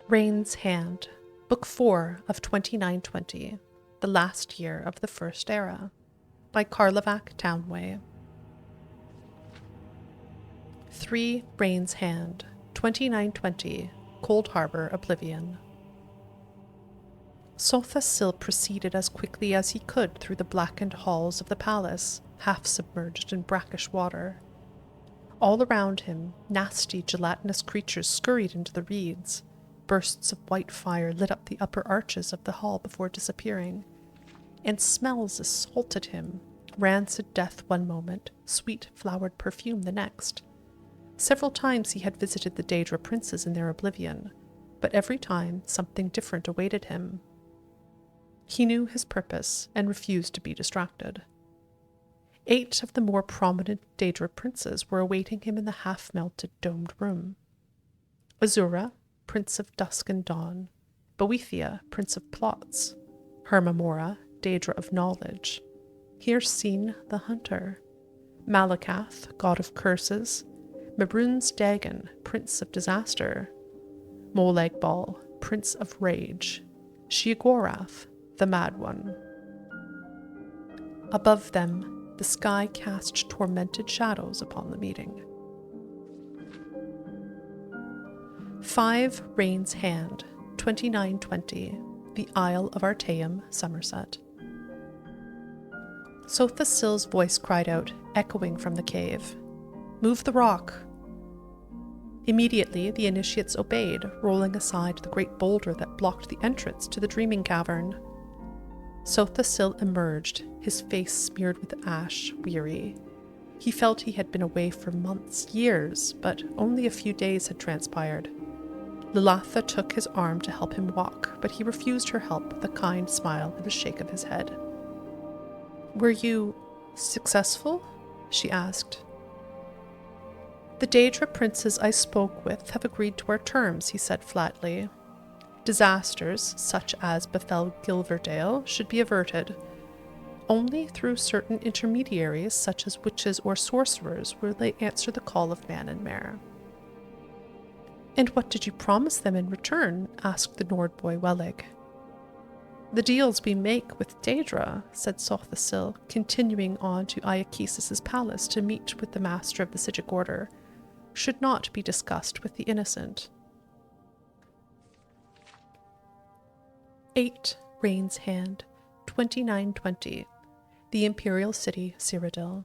Rain's Hand, Book 4 of 2920, The Last Year of the First Era, by Karlovac Townway. 3 Rain's Hand, 2920, Cold Harbor, Oblivion. Sothasil proceeded as quickly as he could through the blackened halls of the palace, half submerged in brackish water. All around him, nasty, gelatinous creatures scurried into the reeds. Bursts of white fire lit up the upper arches of the hall before disappearing, and smells assaulted him, rancid death one moment, sweet flowered perfume the next. Several times he had visited the Daedra princes in their oblivion, but every time something different awaited him. He knew his purpose and refused to be distracted. 8 of the more prominent Daedra princes were awaiting him in the half-melted domed room. Azura, Prince of Dusk and Dawn, Boethia, Prince of Plots, Hermamora, Daedra of Knowledge, Hircine the Hunter, Malakath, God of Curses, Mabruns Dagon, Prince of Disaster, Molegbal, Prince of Rage, Sheogorath, the Mad One. Above them, the sky cast tormented shadows upon the meeting. 5 Rain's Hand, 2920, The Isle of Artaeum, Somerset. Sothasil's voice cried out, echoing from the cave. "Move the rock!" Immediately, the initiates obeyed, rolling aside the great boulder that blocked the entrance to the dreaming cavern. Sothasil emerged, his face smeared with ash, weary. He felt he had been away for months, years, but only a few days had transpired. Lilatha took his arm to help him walk, but he refused her help with a kind smile and a shake of his head. "Were you successful?" she asked. "The Daedra princes I spoke with have agreed to our terms," he said flatly. "Disasters, such as befell Gilverdale, should be averted. Only through certain intermediaries, such as witches or sorcerers, will they answer the call of man and mare." "And what did you promise them in return?" asked the Nord boy Wellig. "The deals we make with Daedra," said Sothasil, continuing on to Iachesis' palace to meet with the master of the Psijic Order, "should not be discussed with the innocent." 8 Rain's Hand, 2920, The Imperial City, Cyrodiil.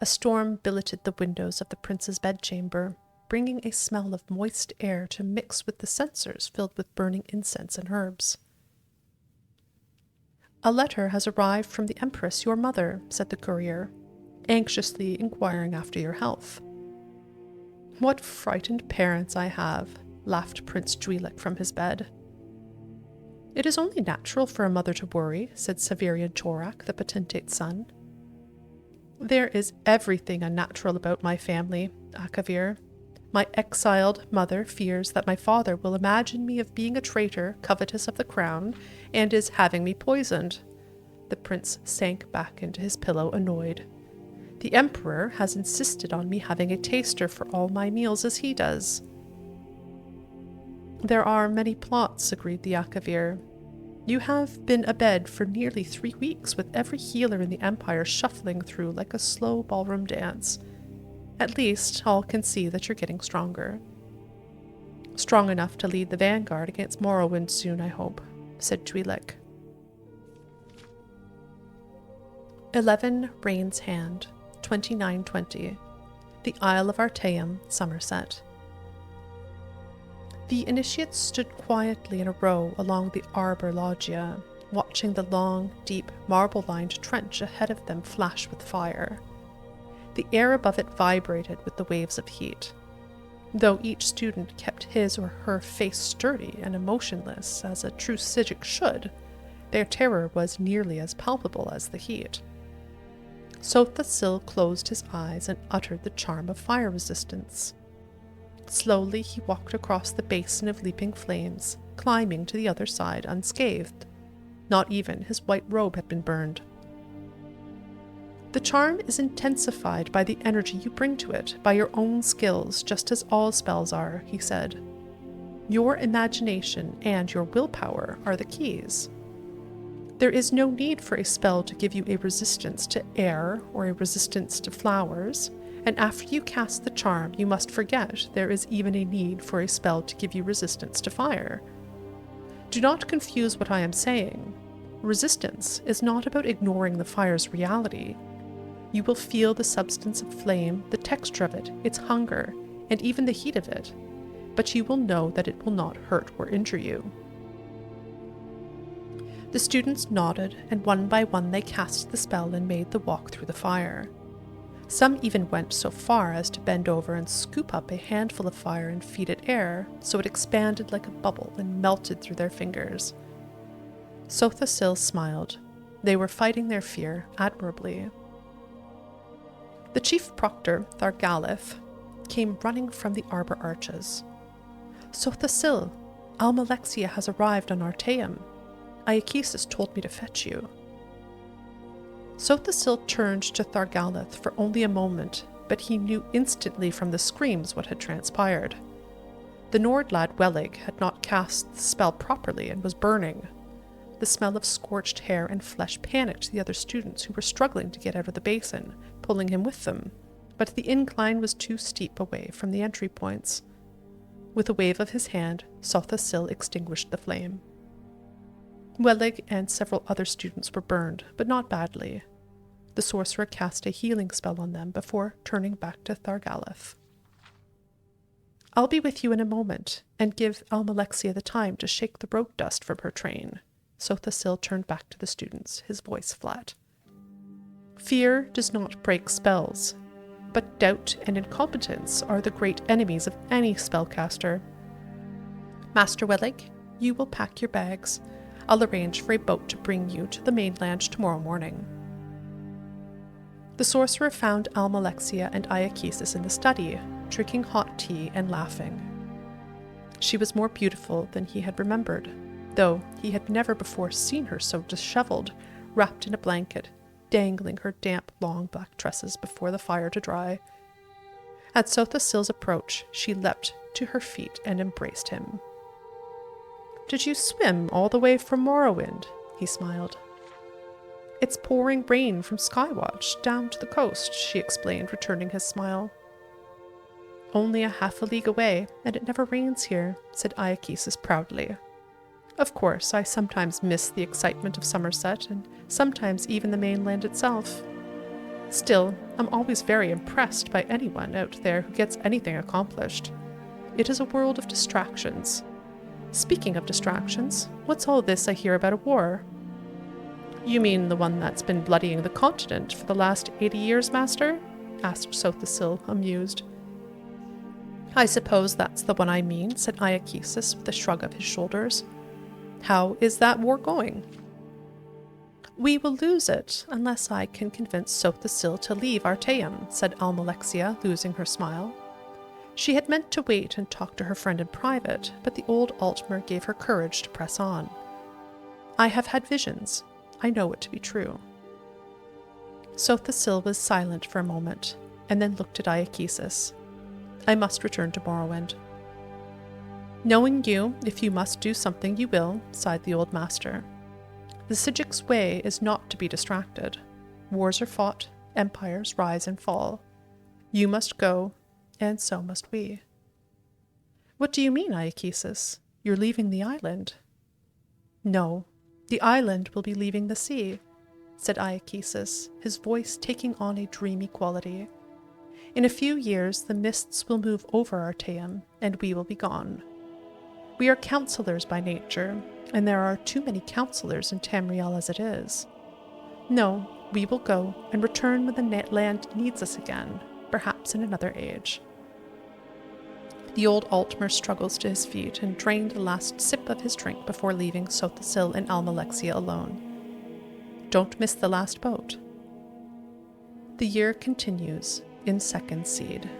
A storm billeted the windows of the prince's bedchamber, bringing a smell of moist air to mix with the censers filled with burning incense and herbs. "A letter has arrived from the Empress, your mother," said the courier, anxiously inquiring after your health. "What frightened parents I have," laughed Prince Juilek from his bed. "It is only natural for a mother to worry," said Severian Chorak, the potentate's son. "There is everything unnatural about my family, Akavir. My exiled mother fears that my father will imagine me of being a traitor, covetous of the crown, and is having me poisoned." The prince sank back into his pillow, annoyed. "The Emperor has insisted on me having a taster for all my meals as he does." "There are many plots," agreed the Akavir. "You have been abed for nearly 3 weeks, with every healer in the Empire shuffling through like a slow ballroom dance. At least, all can see that you're getting stronger." "Strong enough to lead the vanguard against Morrowind soon, I hope," said Juilek. 11 Rain's Hand, 2920, The Isle of Artaeum, Somerset. The initiates stood quietly in a row along the arbor loggia, watching the long, deep, marble-lined trench ahead of them flash with fire. The air above it vibrated with the waves of heat. Though each student kept his or her face sturdy and emotionless, as a true Psijic should, their terror was nearly as palpable as the heat. Sothasil closed his eyes and uttered the charm of fire resistance. Slowly he walked across the basin of leaping flames, climbing to the other side unscathed. Not even his white robe had been burned. "The charm is intensified by the energy you bring to it, by your own skills, just as all spells are," he said. Your imagination and your willpower are the keys. There is no need for a spell to give you a resistance to air or a resistance to flowers, and after you cast the charm, you must forget there is even a need for a spell to give you resistance to fire. Do not confuse what I am saying. Resistance is not about ignoring the fire's reality. You will feel the substance of flame, the texture of it, its hunger, and even the heat of it, but you will know that it will not hurt or injure you. The students nodded, and one by one they cast the spell and made the walk through the fire. Some even went so far as to bend over and scoop up a handful of fire and feed it air, so it expanded like a bubble and melted through their fingers. Sothasil smiled. They were fighting their fear admirably. The chief proctor, Thargalith, came running from the arbor arches. Sothasil, Almalexia has arrived on Artaeum. Iakesis told me to fetch you. Sothasil turned to Thargalith for only a moment, but he knew instantly from the screams what had transpired. The Nord lad Wellig had not cast the spell properly and was burning. The smell of scorched hair and flesh panicked the other students who were struggling to get out of the basin, pulling him with them, but the incline was too steep away from the entry points. With a wave of his hand, Sothasil extinguished the flame. Wellig and several other students were burned, but not badly. The sorcerer cast a healing spell on them before turning back to Thargalith. I'll be with you in a moment, and give Almalexia the time to shake the road dust from her train. Sothasil turned back to the students, his voice flat. Fear does not break spells, but doubt and incompetence are the great enemies of any spellcaster. Master Wellig, you will pack your bags. I'll arrange for a boat to bring you to the mainland tomorrow morning. The sorcerer found Almalexia and Iakesis in the study, drinking hot tea and laughing. She was more beautiful than he had remembered, though he had never before seen her so disheveled, wrapped in a blanket, dangling her damp, long black tresses before the fire to dry. At Sothasil's approach, she leapt to her feet and embraced him. Did you swim all the way from Morrowind? He smiled. It's pouring rain from Skywatch down to the coast, she explained, returning his smile. Only a half a league away, and it never rains here, said Iakesis proudly. Of course, I sometimes miss the excitement of Somerset, and sometimes even the mainland itself. Still, I'm always very impressed by anyone out there who gets anything accomplished. It is a world of distractions. Speaking of distractions, what's all this I hear about a war? You mean the one that's been bloodying the continent for the last 80 years, Master? Asked Sothasil, amused. I suppose that's the one I mean, said Iakesis with a shrug of his shoulders. How is that war going? We will lose it, unless I can convince Sothasil to leave Artaeum, said Almalexia, losing her smile. She had meant to wait and talk to her friend in private, but the old Altmer gave her courage to press on. I have had visions. I know it to be true. Sothasil was silent for a moment, and then looked at Iakesis. I must return to Morrowind. Knowing you, if you must do something you will, sighed the old master. The Sigic's way is not to be distracted. Wars are fought, empires rise and fall. You must go, and so must we. What do you mean, Iakesis? You're leaving the island. No, the island will be leaving the sea, said Iakesis, his voice taking on a dreamy quality. In a few years, the mists will move over Artaeum, and we will be gone. We are counselors by nature, and there are too many counselors in Tamriel as it is. No, we will go and return when the land needs us again, perhaps in another age. The old Altmer struggles to his feet and drained the last sip of his drink before leaving Sothasil and Almalexia alone. Don't miss the last boat. The year continues in second seed.